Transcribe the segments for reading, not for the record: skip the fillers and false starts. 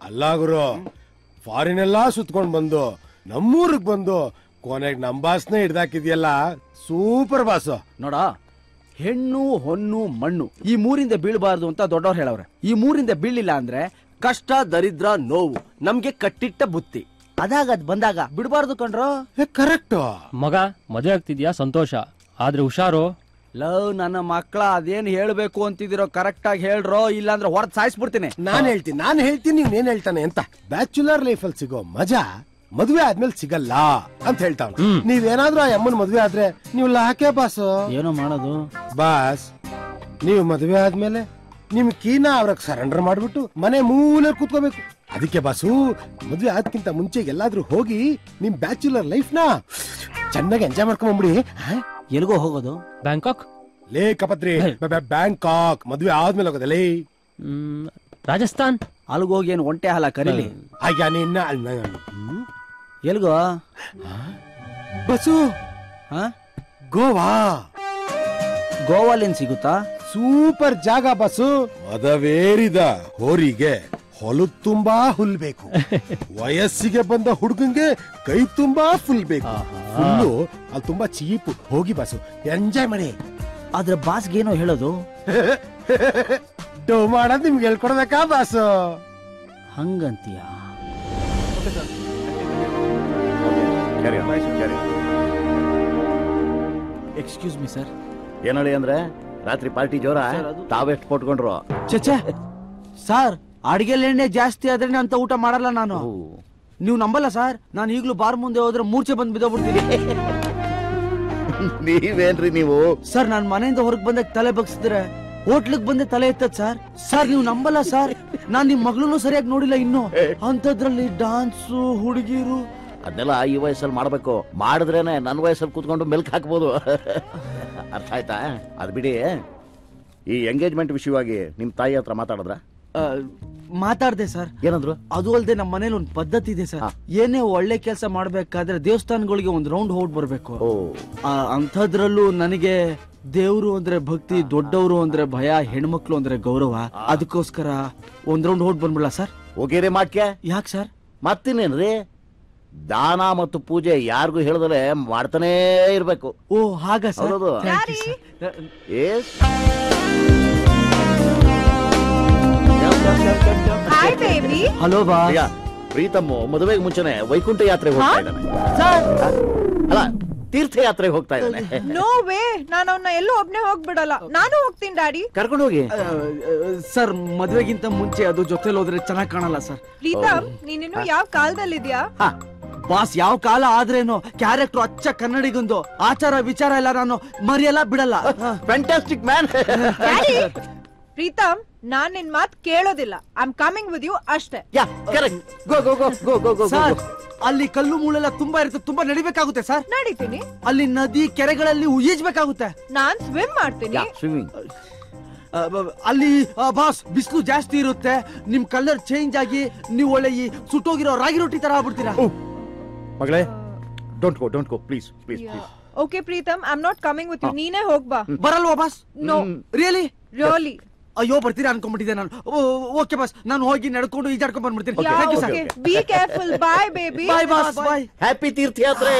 ಅಲ್ಲ ಗುರು, ಫಾರಿನ್ ಎಲ್ಲಾ ಸುತ್ಕೊಂಡ್ ಬಂದು ನಮ್ಮೂರಿಗೆ ಬಂದು ಕೊನೆಗೆ ನಮ್ ಬಾಸ್ನೇ ಹಿಡ್ದಾಕಿದ್ಯಲ್ಲ, ಸೂಪರ್ ಬಾಸ್. ನೋಡ, ಹೆಣ್ಣು ಹೊನ್ನು ಮಣ್ಣು ಈ ಮೂರಿಂದ ಬೀಳಬಾರ್ದು ಅಂತ ದೊಡ್ಡವ್ರು ಹೇಳವ್ರೆ. ಈ ಮೂರಿಂದ ಬೀಳಿಲ್ಲ ಅಂದ್ರೆ ಕಷ್ಟ, ದರಿದ್ರ, ನೋವು ನಮ್ಗೆ ಕಟ್ಟಿಟ್ಟ ಬುತ್ತಿ. ಅದಾಗದ್ ಬಂದಾಗ ಬಿಡಬಾರ್ದು ಕಣ್ರೋ. ಕರೆಕ್ಟ್ ಮಗ, ಮದುವೆ ಆಗ್ತಿದ್ಯಾ ಸಂತೋಷ, ಆದ್ರೆ ಹುಷಾರು. ಲವ್ ನನ್ನ ಮಕ್ಕಳ, ಅದೇನ್ ಹೇಳ್ಬೇಕು ಅಂತಿದಿರೋ ಕರೆಕ್ಟ್ ಆಗಿ ಹೇಳ್ರೋ, ಇಲ್ಲಾಂದ್ರೆ ಹೊರತ್ ಸಾಯಿಸ್ಬಿಡ್ತೀನಿ. ನಾನು ಹೇಳ್ತೀನಿ ನೀವ್ ಏನ್ ಹೇಳ್ತಾನೆ ಅಂತ. ಬ್ಯಾಚುಲರ್ ಲೈಫ್ ಅಲ್ಲಿ ಸಿಗೋ ಮಜಾ ಮದ್ವೆ ಆದ್ಮೇಲೆ ಸಿಗಲ್ಲ ಅಂತ ಹೇಳ್ತಾವ. ನೀವೇನಾದ್ರೂ ಆ ಅಮ್ಮನ್ ಮದ್ವೆ ಆದ್ರೆ ನೀವು ಲಾಕೆ ಬಾಸ್. ಏನೋ ಮಾಡೋದು ಬಾಸ್, ನೀವು ಮದ್ವೆ ಆದ್ಮೇಲೆ ನಿಮ್ ಕೀನ ಅವ್ರಗ್ ಸರೆಂಡರ್ ಮಾಡ್ಬಿಟ್ಟು ಮನೆ ಮೂಲೆ ಕೂತ್ಕೋಬೇಕು. ಅದಕ್ಕೆ ಬಾಸು, ಮದ್ವೆ ಆದ್ಕಿಂತ ಮುಂಚೆ ಎಲ್ಲಾದ್ರೂ ಹೋಗಿ ನಿಮ್ ಬ್ಯಾಚುಲರ್ ಲೈಫ್ ನ ಚೆನ್ನಾಗಿ ಎಂಜಾಯ್ ಮಾಡ್ಕೊಂಡ್ಬಿಡಿ. ಎಲ್ಗೋ ಹೋಗೋದು? ಬ್ಯಾಂಕಾಕ್. ಲೇ ಕಪತ್ರಿ, ಬ್ಯಾಂಕಾಕ್ ಮದ್ವೆ ಆದ್ಮೇಲೆ ಹೋಗೋದಲ್ಲೇ. ರಾಜಸ್ಥಾನ್. ಅಲ್ಗೋಗಿ ಏನು ಒಂಟೆ ಹಾಲ ಕರೀಲಿ? ಆಗ ನಿನ್ನ ಎಲ್ಗೋ ಬಸ್ಸು? ಗೋವಾ. ಗೋವಾಲೇನ್ ಸಿಗುತ್ತಾ? ಸೂಪರ್ ಜಾಗ ಬಸ್ಸು. ಮದವೇರಿದ ಹೋರಿಗೆ ಹೊಲ ತುಂಬಾ ಹುಲ್ ಬೇಕು, ವಯಸ್ಸಿಗೆ ಬಂದ ಹುಡುಗಂಗೆ ಕೈ ತುಂಬಾ ಫುಲ್ ಬೇಕು. ಫುಲ್ಲು ಅಲ್ಲಿ ತುಂಬಾ ಚೀಪ್. ಹೋಗಿ ಬಸ್ಸು, ಎಂಜಾಯ್ ಮಾಡಿ. ಆದ್ರೆ ಬಾಸ್ಗೇನೋ ಹೇಳೋದು. ಡೋ ಮಾಡೋದ್ ನಿಮ್ಗೆ ಹೇಳ್ಕೊಡ್ಬೇಕಾ ಬಾಸು? ಹಂಗಂತೀಯ? Excuse me sir. ಏನಳಿ ಅಂದ್ರೆ ರಾತ್ರಿ ಪಾರ್ಟಿ ಜೋರ? ತಾವೆಷ್ಟು ಕೊಟ್ಕೊಂಡ್ರು? ಚಚೆ ಸರ್, ಅಡಿಗೆಲ್ ಎಣ್ಣೆ ಜಾಸ್ತಿ ಆದ್ರೆ ಅಂತ ಊಟ ಮಾಡಲ್ಲ ನಾನು. ನೀವು ನಂಬಲ್ಲ ಸರ್, ನಾನು ಈಗ್ಲೂ ಬಾರ್ ಮುಂದೆ ಹೋದ್ರೆ ಮೂರ್ಛೆ ಬಂದ್ ಬಿದ್ದೋಗ್ಬಿಡ್ತೀನಿ. ನೀವೇನ್ರಿ ನೀವು? ಸರ್, ನಾನ್ ಮನೆಯಿಂದ ಹೊರಗೆ ಬಂದಾಗ ತಲೆ ಬಗ್ಸಿದ್ರೆ ಹೋಟ್ಲಿಗೆ ಬಂದೆ ತಲೆ ಎತ್ತದ್ ಸರ್. ಸರ್, ನೀವು ನಂಬಲ್ಲ ಸರ್, ನಾನ್ ನಿಮ್ ಮಗಳನ್ನೂ ಸರಿಯಾಗಿ ನೋಡಿಲ್ಲ ಇನ್ನು. ಅಂತದ್ರಲ್ಲಿ ಡಾನ್ಸು, ಹುಡುಗಿರು, ಅದನ್ನೆಲ್ಲ ಈ ವಯಸ್ಸಲ್ಲಿ ಮಾಡ್ಬೇಕು. ಮಾಡಿದ್ರೇನೆ ನನ್ನ ವಯಸ್ಸಲ್ಲಿ ಕೂತ್ಕೊಂಡು ಮೆಲ್ಕ್ ಹಾಕ್ಬೋದು. ಅರ್ಥ ಆಯ್ತಾ? ಅದ್ ಬಿಡಿ, ಈ ಎಂಗೇಜ್ಮೆಂಟ್ ವಿಷಯವಾಗಿ ನಿಮ್ ತಾಯಿ ಹತ್ರ ಮಾತಾಡಿದ್ರ? ಮಾತಾಡ್ದೆ ಸರ್. ಏನಂದ್ರು? ಅದು ಅಲ್ಲದೆ ನಮ್ಮ ಮನೇಲಿ ಒಂದು ಪದ್ಧತಿ ಇದೆ ಸರ್. ಏನೇ ಒಳ್ಳೆ ಕೆಲಸ ಮಾಡ್ಬೇಕಾದ್ರೆ ದೇವಸ್ಥಾನಗಳಿಗೆ ಒಂದು ರೌಂಡ್ ಹೋಗಿ ಬರ್ಬೇಕು. ಅಂಥದ್ರಲ್ಲೂ ನನಗೆ ದೇವ್ರು ಅಂದ್ರೆ ಭಕ್ತಿ, ದೊಡ್ಡವರು ಅಂದ್ರೆ ಭಯ, ಹೆಣ್ಮಕ್ಳು ಅಂದ್ರೆ ಗೌರವ. ಅದಕ್ಕೋಸ್ಕರ ಒಂದ್ ರೌಂಡ್ ಹೋಗಿ ಬಂದ್ಬಿಡಲ್ಲ ಸರ್? ಹೋಗಿರಿ ಮಾಡ್ಕೆ. ಯಾಕೆ ಸರ್? ಮತ್ತಿನೇನ್ರಿ, ದಾನ ಮತ್ತು ಪೂಜೆ ಯಾರಿಗೂ ಹೇಳಿದ್ರೆ ಮಾಡ್ತಾನೇ ಇರ್ಬೇಕು. ಓ ಹಾಗ ಸರ್? ಹಲೋ ಬಾ. ಪ್ರೀತಮ್ ಮದುವೆಗೆ ಮುಂಚೆನೆ ವೈಕುಂಠ ಯಾತ್ರೆಗೆ ಹೋಗ್ತಾ ಇದ್ದಾನೆ. ಅಲ್ಲ, ತೀರ್ಥಯಾತ್ರೆಗೆ ಹೋಗ್ತಾ ಇದ್ದಾನೆ. ನೋ ವೇ, ನಾನು ಅವನ್ನ ಎಲ್ಲೂ ಒಬ್ನೇ ಹೋಗ್ಬಿಡಲ್ಲ, ನಾನು ಹೋಗ್ತೀನಿ ಡ್ಯಾಡಿ. ಕರ್ಕೊಂಡು ಹೋಗಿ. ಸರ್, ಮದ್ವೆಗಿಂತ ಮುಂಚೆ ಅದು ಜೊತೆಲಿ ಹೋದ್ರೆ ಚೆನ್ನಾಗಿ ಕಾಣಲ್ಲ ಸರ್. ಪ್ರೀತಮ್, ನೀನಿನ್ನು ಯಾವ ಕಾಲದಲ್ಲಿದ್ಯಾ? ಬಾಸ್, ಯಾವ ಕಾಲ ಆದ್ರೇನು ಕ್ಯಾರೆಕ್ಟರ್ ಅಚ್ಚ ಕನ್ನಡಿಗಂದು, ಆಚಾರ ವಿಚಾರ ಎಲ್ಲ ನಾನು ಮರೆಯಲ್ಲ ಬಿಡಲ್ಲ. Fantastic man. ಪ್ರೀತಮ್, ನಾನ್ ನಿನ್ ಮಾತ್ ಕೇಳೋದಿಲ್ಲ. I am coming with you ಅಷ್ಟೇ. ಅಲ್ಲಿ ಕಲ್ಲು ಮುಳ್ಳೆಲ್ಲ ತುಂಬಾ ಇರುತ್ತೆ, ತುಂಬಾ ನಡಿಬೇಕಾಗುತ್ತೆ ಸರ್. ನಡೀತೀನಿ. ಅಲ್ಲಿ ನದಿ ಕೆರೆಗಳಲ್ಲಿ ಈಜ್ಬೇಕಾಗುತ್ತೆ. ನಾನ್ ಸ್ವಿಮ್ ಮಾಡ್ತೀನಿ. ಅಲ್ಲಿ ಬಾಸ್, ಬಿಸಿಲು ಜಾಸ್ತಿ ಇರುತ್ತೆ, ನಿಮ್ ಕಲರ್ ಚೇಂಜ್ ಆಗಿ ನೀವು ಒಳ್ಳೆ ಈ ಸುಟ್ಟೋಗಿರೋ ರಾಗಿ ರೊಟ್ಟಿ ತರ ಆಗ್ಬಿಡ್ತೀರಾ. ಮಗಳೇ, don't go please. Okay Pritam, I am not coming with you. ನೀನೇ ಹೋಗ್ಬಾ. ಬರಲ್ವಾ ಬಾಸ್? ನೋ. ರಿಯಲಿ? ಅಯ್ಯೋ, ಬರ್ತೀರಾ ಅನ್ಕೊಂಡ್ಬಿಟ್ಟಿದ್ದೆ ನಾನು. ಓಕೆ ಬಾಸ್, ನಾನು ಹೋಗಿ ನಡ್ಕೊಂಡು ಈಜಾಡ್ಕೊಂಡ್ ಬಂದ್ಬಿಡ್ತೀನಿ. Be careful. Bye baby. Bye boss, bye. Happy ತೀರ್ಥಯಾತ್ರೆ.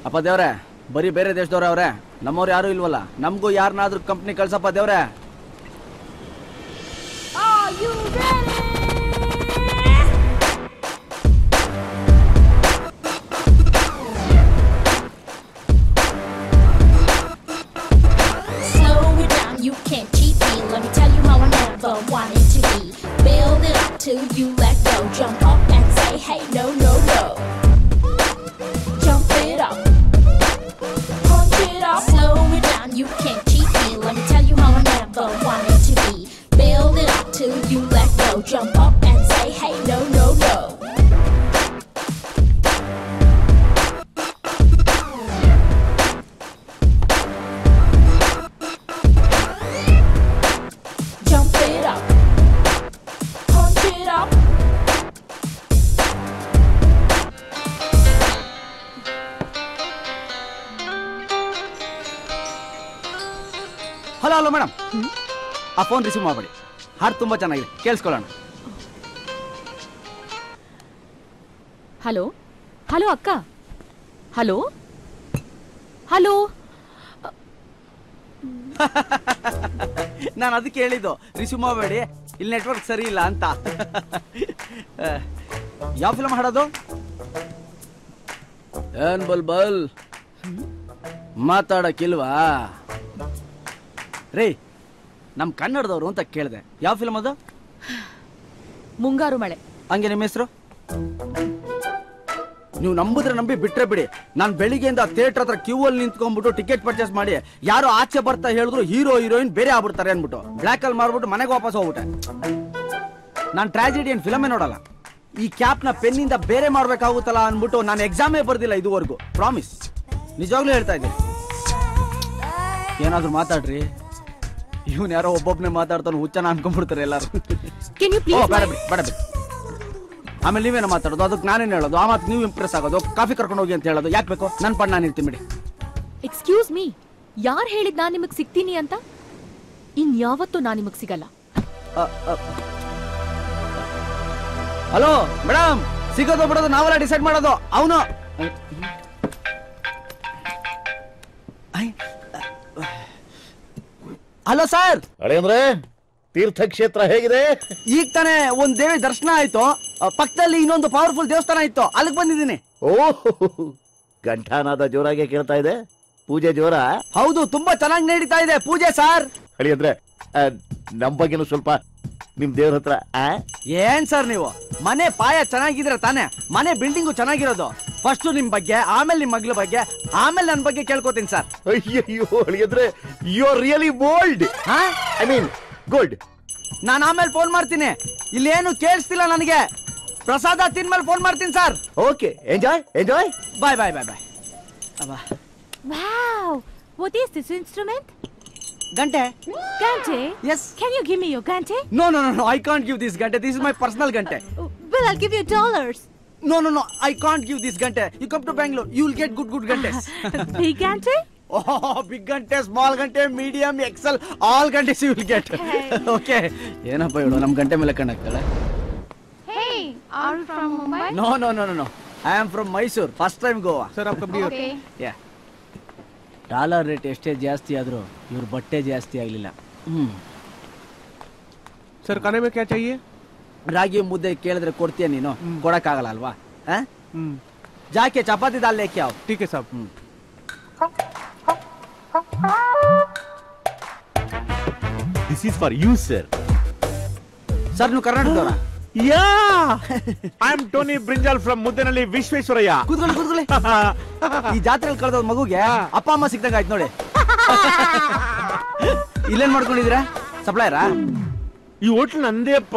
ಅಪ್ಪ ದೇವ್ರೆ, ಬರೀ ಬೇರೆ ದೇಶದವ್ರೆ ಅವ್ರೆ, ನಮ್ಮವ್ರು ಯಾರು ಇಲ್ವಲ್ಲ. ನಮಗೂ ಯಾರನ್ನಾದ್ರೂ ಕಂಪ್ನಿ ಕಳ್ಸಪ್ಪ ದೇವ್ರೆ. ಹಲೋ ಹಲೋ ಮೇಡಮ್, ಆ ಫೋನ್ ರಿಸೀವ್ ಮಾಡಬೇಡಿ. ಹಾಡು ತುಂಬಾ ಚೆನ್ನಾಗಿದೆ, ಕೇಳಿಸ್ಕೊಳ್ಳೋಣ. ಹಲೋ ಹಲೋ ಅಕ್ಕ, ಹಲೋ ಹಲೋ. ನಾನು ಅದಕ್ಕೆ ಹೇಳಿದ್ದು ರಿಸೀವ್ ಮಾಡಬೇಡಿ, ಇಲ್ಲಿ ನೆಟ್ವರ್ಕ್ ಸರಿ ಇಲ್ಲ ಅಂತ. ಯಾವ ಫಿಲ್ಮ್ ಹಾಡೋದು? ಏನ್ ಬಲ್ ಮಾತಾಡಕ್ಕಿಲ್ವಾ ರೀ? ನಮ್ ಕನ್ನಡದವರು ಅಂತ ಕೇಳಿದೆ. ಯಾವ ಫಿಲ್ಮ್ ಅದು? ಮುಂಗಾರು ಮಳೆ. ಹಂಗೆ ನಿಮ್ಮ ಹೆಸರು? ನೀವು ನಂಬಿದ್ರೆ ನಂಬಿ ಬಿಟ್ರೆ ಬಿಡಿ, ನಾನು ಬೆಳಿಗ್ಗೆಯಿಂದ ಥಿಯೇಟರ್ ಹತ್ರ ಕ್ಯೂ ಅಲ್ಲಿ ನಿಂತ್ಕೊಂಡ್ಬಿಟ್ಟು ಟಿಕೆಟ್ ಪರ್ಚೇಸ್ ಮಾಡಿ ಯಾರೋ ಆಚೆ ಬರ್ತಾ ಹೇಳಿದ್ರು ಹೀರೋ ಹೀರೋಯಿನ್ ಬೇರೆ ಆಗ್ಬಿಡ್ತಾರೆ ಅನ್ಬಿಟ್ಟು ಬ್ಲ್ಯಾಕ್ ಅಲ್ಲಿ ಮಾರ್ಬಿಟ್ಟು ಮನೆಗೆ ವಾಪಸ್ ಹೋಗ್ಬಿಟ್ಟೆ. ನಾನು ಟ್ರಾಜಿಡಿಯನ್ ಫಿಲಮೇ ನೋಡಲ್ಲ. ಈ ಕ್ಯಾಪ್ ನ ಪೆನ್ನಿಂದ ಬೇರೆ ಮಾಡ್ಬೇಕಾಗುತ್ತಲ್ಲ ಅನ್ಬಿಟ್ಟು ನಾನು ಎಕ್ಸಾಮೇ ಬರ್ದಿಲ್ಲ ಇದುವರೆಗೂ. ಪ್ರಾಮಿಸ್, ನಿಜವಾಗ್ಲೂ ಹೇಳ್ತಾ ಇದ್ದೀನಿ. ಏನಾದ್ರು ಮಾತಾಡ್ರಿ. ಇವನ್ ಯಾರೋ ಒಬ್ಬೊಬ್ನೇ ಮಾತಾಡ್ತಾನೆ, ಹುಚ್ಚನ ಅನ್ಕೊಂಡ್ಬಿಡ್ತಾರೆ ಎಲ್ಲಾರು. ಬೇಡ ಬಿಡಿ. ಆಮೇಲೆ ನೀವೇನೋ ಮಾತಾಡೋದು, ಅದಕ್ಕೆ ನಾನೇನು ಹೇಳೋದು, ಆ ಮಾತು ನೀವು ಇಂಪ್ರೆಸ್ ಆಗೋದು, ಕಾಫಿ ಕರ್ಕೊಂಡು ಹೋಗಿ ಅಂತ ಹೇಳೋದು ಯಾಕೆ ಬೇಕು? ನನ್ನ ಪಣ್ಣ ನಾನು ಇರ್ತೀನಿ ಬಿಡಿ. ಎಕ್ಸ್ಕ್ಯೂಸ್ ಮೀ, ಯಾರು ಹೇಳಿದ್ ನಾನು ನಿಮಗ್ ಸಿಗ್ತೀನಿ ಅಂತ? ಇನ್ಯಾವತ್ತೂ ನಾನು ನಿಮಗ್ ಸಿಗಲ್ಲ. ಹಲೋ ಮೇಡಮ್, ಸಿಗೋದು ಬಿಡೋದು ನಾವೆಲ್ಲ ಡಿಸೈಡ್ ಮಾಡೋದು. ಅವನು ಹಲೋ ಸರ್. ಅಳೆ ಅಂದ್ರೆ ತೀರ್ಥಕ್ಷೇತ್ರ ಹೇಗಿದೆ? ಈಗ ತಾನೇ ಒಂದ್ ದೇವಿ ದರ್ಶನ ಆಯ್ತು, ಪಕ್ಕದಲ್ಲಿ ಇನ್ನೊಂದು ಪವರ್ಫುಲ್ ದೇವಸ್ಥಾನ ಇತ್ತು, ಅಲ್ಲಿಗೆ ಬಂದಿದ್ದೀನಿ. ಓಹ್, ಘಂಟಾನಾದ ಜೋರಾಗಿ ಕೇಳ್ತಾ ಇದೆ. ಪೂಜೆ ಜೋರ? ಹೌದು, ತುಂಬಾ ಚೆನ್ನಾಗಿ ನಡೀತಾ ಇದೆ ಪೂಜೆ ಸರ್. ಅಳಿ ಅಂದ್ರೆ ನಮ್ ಬಗ್ಗೆನು ಸ್ವಲ್ಪ ನಿಮ್ ದೇವ್ರ ಹತ್ರ. ಏನ್ ಸರ್ ನೀವು, ಮನೆ ಪಾಯ ಚೆನ್ನಾಗಿದ್ರೆ ತಾನೇ ಮನೆ ಬಿಲ್ಡಿಂಗು ಚೆನ್ನಾಗಿರೋದು. ಫಸ್ಟ್ ನಿಮ್ ಬಗ್ಗೆ, ಆಮೇಲೆ ನಿಮ್ ಮಗ್ಳ ಬಗ್ಗೆ, ಆಮೇಲೆ ನನ್ ಬಗ್ಗೆ ಕೇಳ್ಕೊತೀನಿ ಸರ್. ಅಯ್ಯಯ್ಯೋ ಅಳಿಯಂದ್ರೆ you are really bold. I mean good. ನಾನು ಆಮೇಲೆ ಫೋನ್ ಮಾಡ್ತೀನಿ, ಇಲ್ಲೇನು ಕೇಳಿಸ್ತಿಲ್ಲ ನನಗೆ. ಪ್ರಸಾದ ತಿನ್ಮೇಲೆ ಫೋನ್ ಮಾಡ್ತೀನಿ sir. Okay, enjoy enjoy. Bye bye bye bye. Wow, what is this instrument? ಗಂಟೆ. Gante? Yes. Can you give me your gante? No, no, no, no, I can't give this gante. This is my personal gante. Well, I'll give you $. No, no, no, I can't give this gante. You come to Bangalore, you will get good gantes. Big gante? Oh, big gante, small gante, medium, XL, all gantes you will get. Okay. ಏನಪ್ಪ ಹೇಳು, ನಮ್ಮ ಗಂಟೆ ಮೇಲೆ ಕಣ್ಣಾಗ್ತಾಳೆ. Hey, are you from Mumbai? No, no, no, no, no. I am from Mysore. First time Goa. Sir, आपका beer. Okay. Yeah. Dollar rate ಎಷ್ಟೇ ಜಾಸ್ತಿ ಆದ್ರೂ ಇವ್ರ ಬಟ್ಟೆ ಜಾಸ್ತಿ ಆಗ್ಲಿಲ್ಲ. ಸರ್ ಖಾನೆ ಮೇ ಕ್ಯಾ ಚಾಹಿಯೆ? ರಾಗಿ ಮುದ್ದೆ ಕೇಳಿದ್ರೆ ಕೊಡ್ತೀಯ ನೀನು? ಕೊಡಕ್ಕಾಗಲ್ಲ ಅಲ್ವಾ? ಜಾಕೆ ಚಪಾತಿ ದಾಲ್ ಲೇಕೆ ಆವ್. ठीक है साहब. This is for you, sir. Sir ನೀವು ಕರ್ನಾಟಕದವರಾ? Yeah, I'm Tony Brinjal from Mudenali Vishweswaraya. ಕೂತ್ಕೊಳ್ಳಿ. ಈ ಜಾತ್ರೆಯಲ್ಲಿ ಕಳೆದ ಮಗುಗೆ ಅಪ್ಪ ಅಮ್ಮ ಸಿಕ್ದಂಗ ಆಯ್ತು ನೋಡಿ. ಇಲ್ಲೇನ್ ಮಾಡ್ಕೊಂಡಿದ್ದೀರಾ? ಸಪ್ಲೈಯರಾ? ಈ ಹೋಟ್ಲ್ ನಂದೇ ಅಪ್ಪ.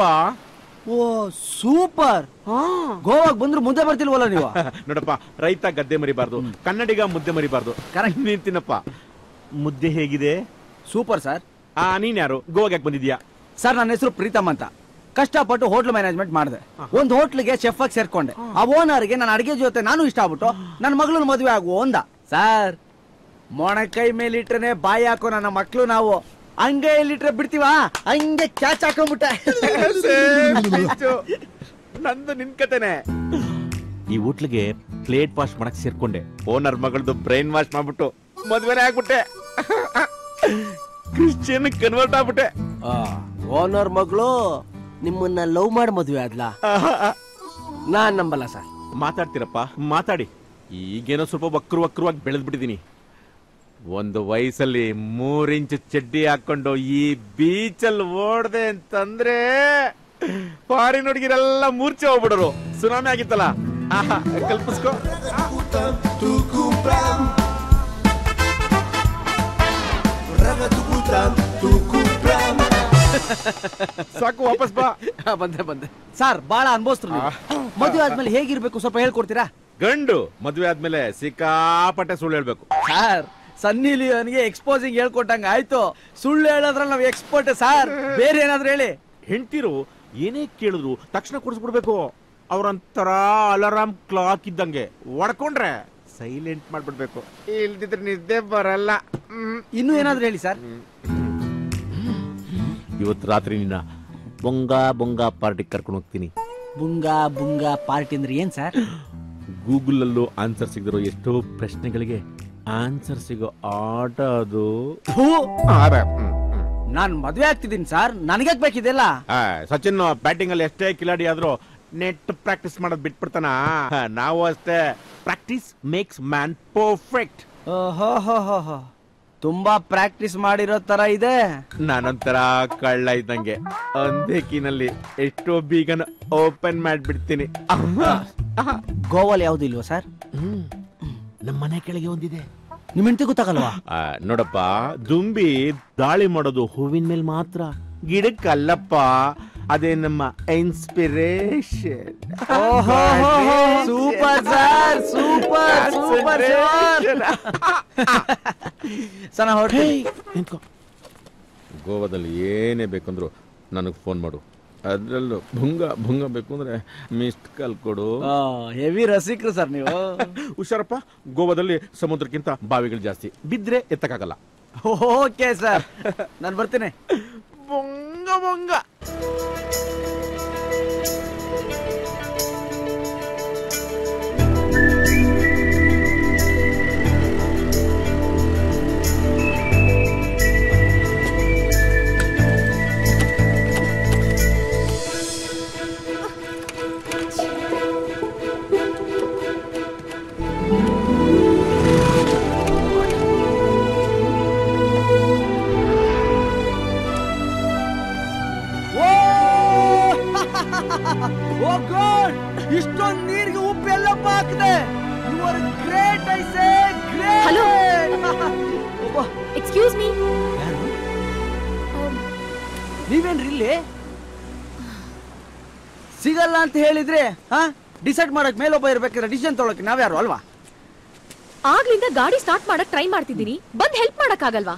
ಓ ಸೂಪರ್. ಗೋವಾಗ್ ಬಂದ್ರು ಮುದ್ದೆ ಬರ್ತಿಲ್ವಲ್ಲ ನೀವು? ನೋಡಪ್ಪ, ರೈತ ಗದ್ದೆ ಮರಿಬಾರ್ದು, ಕನ್ನಡಿಗ ಮುದ್ದೆ ಮರಿಬಾರ್ದು. ಕರೆಕ್ಟ್ ನಿಂತಿನಪ್ಪ. ಮುದ್ದೆ ಹೇಗಿದೆ? Super sir. ನೀನ್ ಯಾರು? ಗೋವಾಗ್ ಯಾಕೆ ಬಂದಿದ್ಯಾ? ಸರ್ ನನ್ನ ಹೆಸರು ಪ್ರೀತಮ್ ಅಂತ. ಕಷ್ಟಪಟ್ಟು ಹೋಟ್ಲ್ ಮ್ಯಾನೇಜ್ಮೆಂಟ್ ಮಾಡಿದೆ. ಒಂದು ಹೋಟ್ಲಿಗೆ ಶೆಫ್ ಆಗಿ ಸೇರ್ಕೊಂಡೆ. ಆ ಓನರ್ಗೆ ನನ್ನ ಅಡಿಗೆ ಜೊತೆ ನಾನು ಇಷ್ಟ ಆಗ್ಬಿಟ್ಟು ನನ್ನ ಮಗಳನ್ನ ಮದುವೆ ಆಗುವ ಅಂದ. ಸರ್, ಮೊಣಕೈ ಮೇಲಿಟ್ರೆ ಬಾಯಿ ಹಾಕೋ ನನ್ನ ಮಕ್ಳು ನಾವು. ಹಂಗೆ ಇಲ್ಲಿಟ್ರೆ ಬಿಡ್ತೀವಾ? ಹಂಗೆ ಕ್ಯಾಚ್ ಹಾಕೊಂಡ್ಬಿಟ್ಟೆ. ನಂದು ನಿನ್ ಕತೆನೆ. ಈ ಹೋಟ್ಲಿಗೆ ಪ್ಲೇಟ್ ವಾಶ್ ಮಾಡಕ್ ಸೇರ್ಕೊಂಡೆ. ಓನರ್ ಮಗಳದು ಬ್ರೈನ್ ವಾಶ್ ಮಾಡ್ಬಿಟ್ಟು ಮದ್ವೆನೇ ಆಗ್ಬಿಟ್ಟೆ. ಕ್ರಿಶ್ಚಿಯನ್ ಕನ್ವರ್ಟ್ ಆಗ್ಬಿಟ್ಟೆ. ಓನರ್ ಮಗಳು ನಿಮ್ಮನ್ನ ಲವ್ ಮಾಡಿ ಮದುವೆ ಆದ್ಲ? ನಾನ್ ನಂಬಲ್ಲ ಸರ್. ಮಾತಾಡ್ತೀರಪ್ಪ, ಮಾತಾಡಿ. ಈಗೇನೋ ಸ್ವಲ್ಪ ವಕ್ರವಾಗಿ ಬೆಳೆದ್ ಬಿಟ್ಟಿದೀನಿ. ಒಂದು ವಯಸ್ಸಲ್ಲಿ 3 ಇಂಚ್ ಚಡ್ಡಿ ಹಾಕೊಂಡು ಈ ಬೀಚಲ್ಲಿ ಓಡ್ದೆ ಅಂತಂದ್ರೆ ಫಾರಿನ್ ಹುಡುಗಿರೆಲ್ಲ ಮೂರ್ಛೆ ಹೋಗ್ಬಿಡೋರು. ಸುನಾಮಿ ಆಗಿತ್ತಲ್ಲ, ಕಲ್ಪಿಸ್ಕೋ. ಸಾಕು, ವಾಪಸ್ ಬಾ. ಬಂದೆ. ಸರ್, ಬಾಳ ಅನ್ಭವಿಸ್ರು ನೀವು. ಮದುವೆ ಆದ್ಮೇಲೆ ಹೇಗಿರ್ಬೇಕು ಸ್ವಲ್ಪ ಹೇಳ್ಕೊಡ್ತೀರಾ? ಗಂಡು ಮದುವೆ ಆದ್ಮೇಲೆ ಸಿಕ್ಕಾಪಟ್ಟೆ ಸುಳ್ಳು ಹೇಳ್ಬೇಕು. ಸರ್, ಸನ್ನಿ ಲಿಯೋನ್ಗೆ ಎಕ್ಸ್ಪೋಸಿಂಗ್ ಹೇಳ್ಕೊಟ್ಟಂಗ ಆಯ್ತು. ಸುಳ್ಳು ಹೇಳೋದ್ರಲ್ಲಿ ನಾವು ಎಕ್ಸ್ಪರ್ಟ್ ಸರ್. ಬೇರೆ ಏನಾದ್ರು ಹೇಳಿ. ಹೆಂಡ್ತಿರು ಏನೇ ಕೇಳಿದ್ರು ತಕ್ಷಣ ಕೊಡಿಸ್ಬಿಡ್ಬೇಕು. ಅವ್ರಂತರ ಅಲಾರಾಮ್ ಕ್ಲಾಕ್ ಇದ್ದಂಗೆ ಹೊಡ್ಕೊಂಡ್ರೆ ಸೈಲೆಂಟ್ ಮಾಡ್ಬಿಡ್ಬೇಕು, ಇಲ್ದಿದ್ರೆ ನಿದ್ದೆ ಬರಲ್ಲ. ಇನ್ನು ಏನಾದ್ರು ಹೇಳಿ ಸರ್. ಇವತ್ತು ರಾತ್ರಿ ನಿನ್ನ ಬೊಂಗ ಪಾರ್ಟಿಗೆ ಕರ್ಕೊಂಡು ಹೋಗ್ತೀನಿ. ಬುಂಗ ಪಾರ್ಟಿ ಅಂದ್ರೆ ಏನ್ ಸರ್? ಗೂಗಲ್ ಅಲ್ಲೂ ಆನ್ಸರ್ ಸಿಗದಿರೋ ಎಷ್ಟೋ ಪ್ರಶ್ನೆಗಳಿಗೆ ಆನ್ಸರ್ ಸಿಗೋ ಆಟ ಅದು. ನಾನ್ ಮದ್ವೆ ಆಗ್ತಿದ್ದೀನಿ ಸರ್, ನನಗ್ಯಾಕ್ ಬೇಕಿದೆಲ್ಲ? ಸಚಿನ್ ಬ್ಯಾಟಿಂಗ್ ಅಲ್ಲಿ ಎಷ್ಟೇ ಕಿಲಾಡಿ ಆದ್ರೂ ನೆಟ್ ಪ್ರಾಕ್ಟೀಸ್ ಮಾಡೋದ್ ಬಿಟ್ಬಿಡ್ತಾನ. ನಾವು ಅಷ್ಟೇ, ಪ್ರಾಕ್ಟೀಸ್ ಮೇಕ್ಸ್ ಮ್ಯಾನ್ ಪರ್ಫೆಕ್ಟ್. ಓಹೋ, ತುಂಬಾ ಪ್ರಾಕ್ಟೀಸ್ ಮಾಡಿರೋ ತರ ಇದೆ. ನಾನೊಂಥರ ಕಳ್ಳ ಇದ್ದಂಗೆ, ಒಂದೇ ಕೀನಲ್ಲಿ ಎಷ್ಟೋ ಬೀಗನ ಓಪನ್ ಮಾಡ್ಬಿಡ್ತೀನಿ. ಗೋವಾಲ್ ಯಾವ್ದು ಇಲ್ವಾ ಸರ್? ನಮ್ಮ ಮನೆ ಕೆಳಗೆ ಒಂದಿದೆ. ನಿಮ್ ಹೆಂಡತಿ ಗೊತ್ತಾಗಲ್ವಾ? ನೋಡಪ್ಪ, ದುಂಬಿ ದಾಳಿ ಮಾಡೋದು ಹೂವಿನ ಮೇಲೆ ಮಾತ್ರ, ಗಿಡಕ್ಕಲ್ಲಪ್ಪ. ಅದೇ ನಮ್ಮ inspiration. Super sir, super sir. ನಿಂತ್ಕೋ. ಗೋವಾದಲ್ಲಿ ಏನೇ ಬೇಕಂದ್ರು ನನಗೆ ಫೋನ್ ಮಾಡು. ಅದ್ರಲ್ಲೂ ಭುಂಗ ಬೇಕು ಅಂದ್ರೆ ಮಿಸ್ಡ್ ಕಾಲ್ ಕೊಡು. ಹೆವಿ ರಸಿಕ್ರು ಸರ್ ನೀವು. ಹುಷಾರಪ್ಪ, ಗೋವಾದಲ್ಲಿ ಸಮುದ್ರಕ್ಕಿಂತ ಬಾವಿಗಳು ಜಾಸ್ತಿ, ಬಿದ್ರೆ ಎತ್ತಕ್ಕಾಗಲ್ಲ. ಓಕೆ ಸರ್, ನಾನು ಬರ್ತೀನಿ. ಭುಂಗ ಇಷ್ಟೊಂದು ನೀರಿಗೆ ಉಪ್ಪು ಎಲ್ಲಪ್ಪ ಹಾಕಿದೆ. You are great, I say great. Hello, excuse me. ನೀವೇನ್ರಿ ಇಲ್ಲಿ? ಸಿಗಲ್ಲ ಅಂತ ಹೇಳಿದ್ರೆ ಡಿಸೈಡ್ ಮಾಡಕ್ ಮೇಲೊಬ್ಬ ಇರ್ಬೇಕಾದ್ರೆ ಡಿಸಿಷನ್ ತೊಗೊಳಕ್ಕೆ ನಾವ್ಯಾರು ಅಲ್ವಾ? ಆಗ್ಲಿಂದ ಗಾಡಿ ಸ್ಟಾರ್ಟ್ ಮಾಡಕ್ ಟ್ರೈ ಮಾಡ್ತಿದ್ದೀನಿ, ಬಂದ್ ಹೆಲ್ಪ್ ಮಾಡಕ್ ಆಗಲ್ವಾ?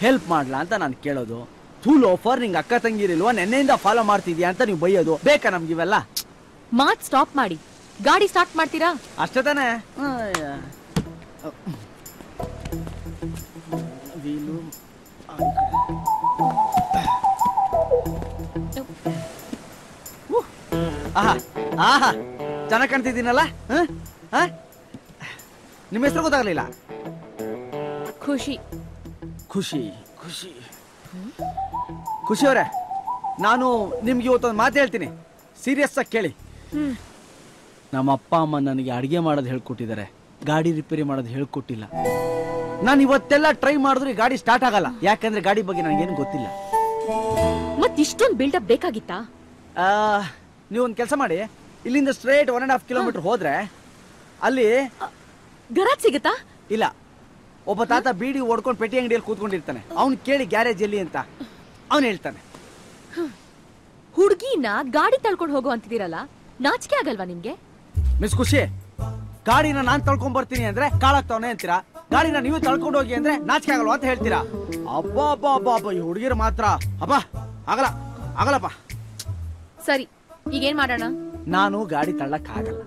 ಹೆಲ್ಪ್ ಮಾಡ್ಲಾ ಅಂತ ನಾನು ಕೇಳೋದು. ಥೂಲ್ ಆಫರ್, ನಿಂಗೆ ಅಕ್ಕ ತಂಗಿರಿಲ್ವಾ? ನೆನ್ನೆಯಿಂದ ಫಾಲೋ ಮಾಡ್ತಿದ್ಯಾ ಅಂತ ನೀವು ಬೈಯೋದು. ಬೇಕಾ ನಮ್ಗಿವೆಲ್ಲ? ಮಾತ್ ಸ್ಟಾಪ್ ಮಾಡಿ, ಗಾಡಿ ಸ್ಟಾರ್ಟ್ ಮಾಡ್ತೀರಾ? ಅಷ್ಟೇ ತಾನೇ? ಚೆನ್ನಾಗಿ ಕಾಣ್ತಿದ್ದೀನಲ್ಲ? ನಿಮ್ಮ ಹೆಸರು ಗೊತ್ತಾಗ್ಲಿಲ್ಲ? ಖುಷಿ. ಖುಷಿ ಖುಷಿ ಖುಷಿ ಅವರೇ, ನಾನು ನಿಮ್ಗೆ ಇವತ್ತೊಂದು ಮಾತು ಹೇಳ್ತೀನಿ, ಸೀರಿಯಸ್ ಆಗಿ ಕೇಳಿ. ನಮ್ಮ ಅಪ್ಪ ಅಮ್ಮ ನನಗೆ ಅಡಿಗೆ ಮಾಡೋದು ಹೇಳ್ಕೊಟ್ಟಿದ್ದಾರೆ, ಗಾಡಿ ರಿಪೇರಿ ಮಾಡೋದು ಹೇಳ್ಕೊಟ್ಟಿಲ್ಲ. ನಾನು ಇವತ್ತೆಲ್ಲ ಟ್ರೈ ಮಾಡಿದ್ರು ಈ ಗಾಡಿ ಸ್ಟಾರ್ಟ್ ಆಗಲ್ಲ, ಯಾಕಂದ್ರೆ ಗಾಡಿ ಬಗ್ಗೆ ನನಗೇನು ಗೊತ್ತಿಲ್ಲ. ಮತ್ ಇಷ್ಟೊಂದು ಬಿಲ್ಡಪ್ ಬೇಕಾಗಿತ್ತಾ? ನೀವೊಂದು ಕೆಲಸ ಮಾಡಿ, ಇಲ್ಲಿಂದ ಸ್ಟ್ರೇಟ್ 1.5 ಕಿಲೋಮೀಟರ್ ಹೋದ್ರೆ ಅಲ್ಲಿ ಗರಾಜ್ ಸಿಗುತ್ತಾ? ಇಲ್ಲ, ಒಬ್ಬ ತಾತ ಬೀಡಿ ಓಡ್ಕೊಂಡು ಪೆಟ್ಟಿ ಅಂಗಡಿಯಲ್ಲಿ ಕೂತ್ಕೊಂಡಿರ್ತಾನೆ. ಅವ್ನು ಕೇಳಿ ಗ್ಯಾರೇಜ್ ಎಲ್ಲಿ ಅಂತ, ಅವನು ಹೇಳ್ತಾನೆ. ಹುಡುಗಿನ ಗಾಡಿ ತಳ್ಕೊಂಡು ಹೋಗೋ ಅಂತಿದ್ದೀರಲ್ಲ, ನಾಚಿಕೆ ಆಗಲ್ವಾ ನಿಮ್ಗೆ? ಮಿಸ್ ಖುಷಿ, ಗಾಡಿನ ನಾನ್ ತಳ್ಕೊಂಡ್ ಬರ್ತೀನಿ ಅಂದ್ರೆ ಕಾಳಾಗ್ತಾವನೆ ಅಂತೀರಾ, ಗಾಡಿನ ನೀವು ತಳ್ಕೊಂಡು ಹೋಗಿ ಅಂದ್ರೆ ನಾಚಿಕೆ ಆಗಲ್ವಾ ಅಂತ ಹೇಳ್ತೀರಾ? ಅಬ್ಬಾ ಅಬ್ಬಾ ಅಬ್ಬಾ ಅಬ್ಬಾ, ಈ ಹುಡುಗಿರು ಮಾತ್ರ ಅಬ್ಬಾ ಆಗಲ್ಲಪ್ಪ. ಸರಿ, ಈಗೇನ್ ಮಾಡೋಣ? ನಾನು ಗಾಡಿ ತಳ್ಳಕ್ ಆಗಲ್ಲ.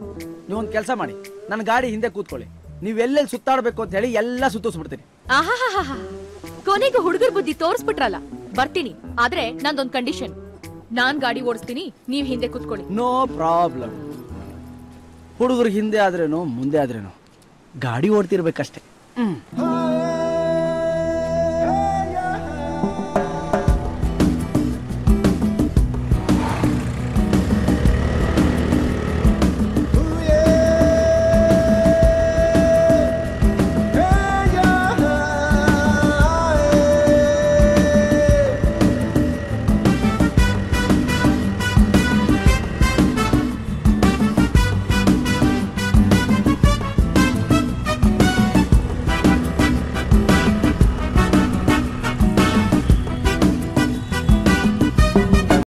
ನೀವೊಂದು ಕೆಲಸ ಮಾಡಿ, ನನ್ನ ಗಾಡಿ ಹಿಂದೆ ಕೂತ್ಕೊಳ್ಳಿ, ನೀವೆಲ್ಲೆಲ್ಲಿ ಸುತ್ತಾಡ್ಬೇಕು ಅಂತ ಹೇಳಿ ಎಲ್ಲ ಸುತ್ತಿಸ್ಬಿಡ್ತೀನಿ. ಆಹಾಹಾಹಾ, ಕೊನೆಗೂ ಹುಡುಗರ್ ಬುದ್ಧಿ ತೋರಿಸ್ಬಿಟ್ರಲ್ಲ. ಬರ್ತೀನಿ, ಆದ್ರೆ ನಂದೊಂದ್ ಕಂಡೀಷನ್. ನಾನ್ ಗಾಡಿ ಓಡಿಸ್ತೀನಿ, ನೀವ್ ಹಿಂದೆ ಕೂತ್ಕೊಳ್ಳಿ. No problem. ಹುಡುಗರು ಹಿಂದೆ ಆದ್ರೇನು ಮುಂದೆ ಆದ್ರೇನು ಗಾಡಿ ಓಡ್ತಿರ್ಬೇಕಷ್ಟೇ.